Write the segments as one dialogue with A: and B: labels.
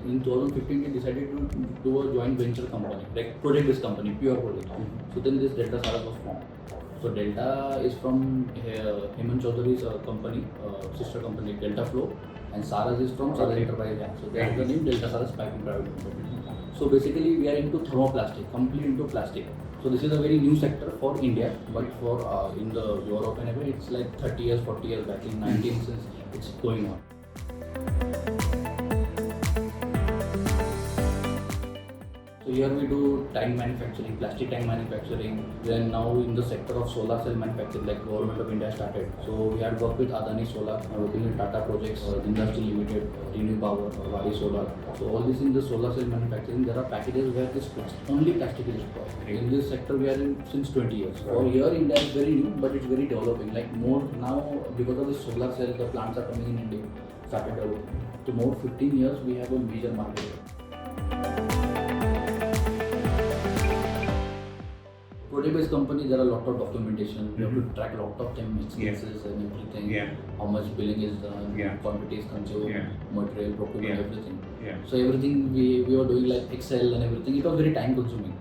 A: in 2015 we decided to do a joint venture company, like project-based company, pure project. So then this Delta Saras was formed. So Delta is from Hemant Chaudhary's company, sister company Delta Flow, and Saras is from Saras Enterprise. So that's the name, Delta Saras Piping Private Limited. So basically we are into thermoplastic, complete into plastic. So this is a very new sector for India, but for in the Europe and everything, it's like 30 years, 40 years back in 19 since it's going on. So here we do tank manufacturing, plastic tank manufacturing. Then now in the sector of solar cell manufacturing, like Government of India started. So we had worked with Adani Solar, working in Tata Projects, Industry Limited, Renew Power, Valley Solar. So all this in the solar cell manufacturing, there are packages where this only plastic is required. In this sector we are in since 20 years. For here India is very new, but it's very developing. Like more now because of the solar cell, the plants are coming in India, started developing. So more 15 years we have a major market. Project-based company, there are a lot of documentation. You have to track a lot of time expenses and everything. How much billing is done, quantities consumed, material procurement, everything. So everything we were doing like Excel and everything. It was very time consuming.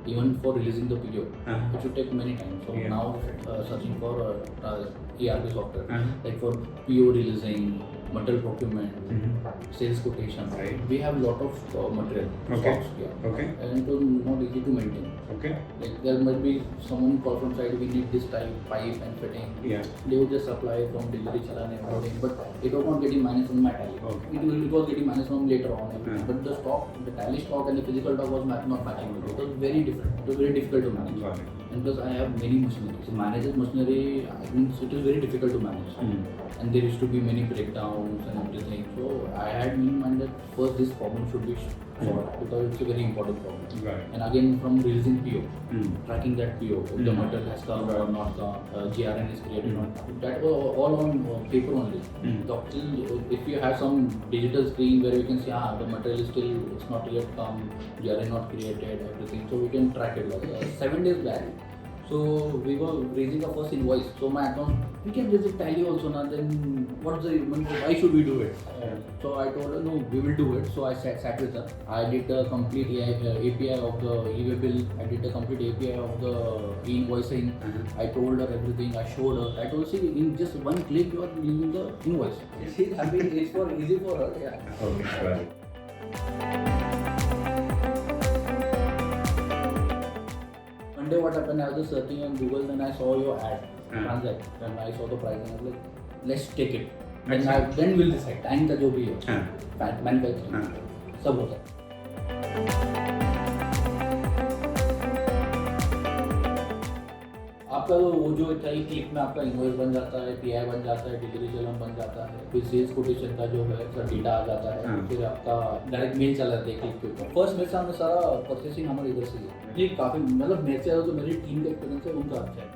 A: Even for releasing the PO, it should take many times. So now searching for ERP software, like for PO releasing, material procurement, sales quotation. We have a lot of material stocks here, and it was not easy to maintain. Like there might be someone call from side, we need this type pipe and fitting. They would just supply from delivery challan and everything, but it was not getting managed from my tally. It was getting managed from later on. But the stock, the tally stock and the physical stock was not matching. It was very different. It was very difficult to manage. And plus I have many machinery. So manager's machinery, I think it is very difficult to manage. And there used to be many breakdowns and everything. So I had in mind that first this problem should be solved because it's a very important problem. And again from releasing PO, tracking that PO, if the material has come or not come, GRN is created or not. That was all on paper only. So if you have some digital screen where we can see the material is still, it's not yet come, GRN not created, everything. So we can track it. Like 7 days back, so we were raising our first invoice. So my account, we can raise a tally also now. Then what's the, why should we do it? So I told her, no, we will do it. So I sat with her. I did the complete API of the e-way bill. I did the complete API of the e-invoicing. I told her everything. I showed her. I told her, see, in just one click you are releasing the invoice. She's happy. It's easy for her. One day what happened, I was just searching on Google and I saw your ad, TranZact, and I saw the price and I was like, let's take it. Then we'll decide. Time का जो भी है, manufacturing, सब होता है. आपका वो जो एक क्लिक में आपका इनवॉइस बन जाता है, पीआई बन जाता है, डिलीवरी चलन बन जाता है, फिर सेल्स कोटेशन का जो है सर डेटा आ जाता है, फिर आपका डायरेक्ट मेल चला जाता है क्लिक के ऊपर. फर्स्ट मेरे सामने सारा प्रोसेसिंग हमारे इधर से है. ये काफ़ी मतलब मेरे से तो मेरी टीम का एक्सपीरियंस है उनका अच्छा है.